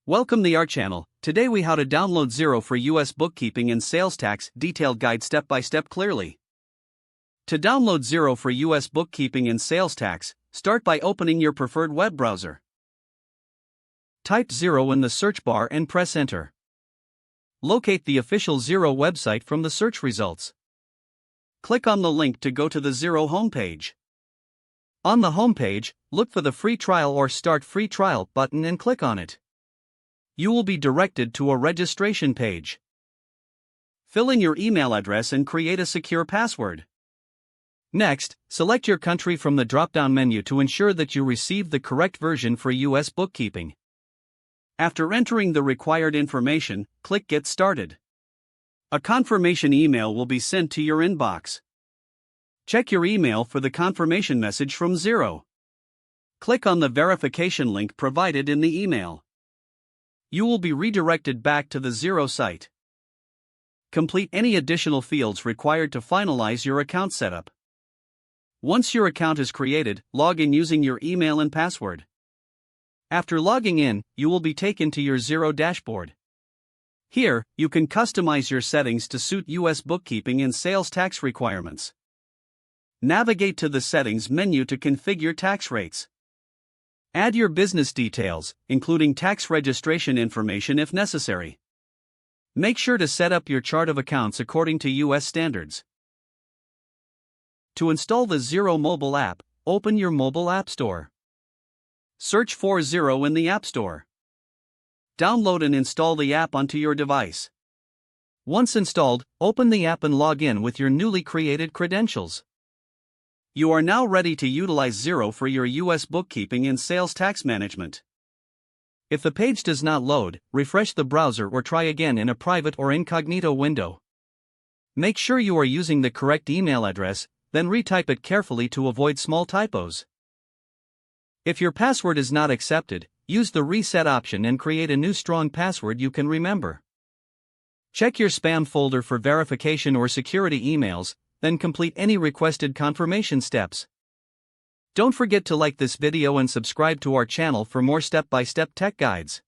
Welcome to our channel. Today we how to download Xero for US bookkeeping and sales tax detailed guide step by step clearly. To download Xero for US bookkeeping and sales tax, start by opening your preferred web browser. Type Xero in the search bar and press enter. Locate the official Xero website from the search results. Click on the link to go to the Xero homepage. On the homepage, look for the free trial or start free trial button and click on it. You will be directed to a registration page. Fill in your email address and create a secure password. Next, select your country from the drop-down menu to ensure that you receive the correct version for US bookkeeping. After entering the required information, click Get Started. A confirmation email will be sent to your inbox. Check your email for the confirmation message from Xero. Click on the verification link provided in the email. You will be redirected back to the Xero site. Complete any additional fields required to finalize your account setup. Once your account is created, log in using your email and password. After logging in, you will be taken to your Xero dashboard. Here, you can customize your settings to suit US bookkeeping and sales tax requirements. Navigate to the Settings menu to configure tax rates. Add your business details, including tax registration information if necessary. Make sure to set up your chart of accounts according to US standards. To install the Xero mobile app, open your mobile app store. Search for Xero in the App Store. Download and install the app onto your device. Once installed, open the app and log in with your newly created credentials. You are now ready to utilize Xero for your US bookkeeping and sales tax management. If the page does not load, refresh the browser or try again in a private or incognito window. Make sure you are using the correct email address, then retype it carefully to avoid small typos. If your password is not accepted, use the reset option and create a new strong password you can remember. Check your spam folder for verification or security emails, then complete any requested confirmation steps. Don't forget to like this video and subscribe to our channel for more step-by-step tech guides.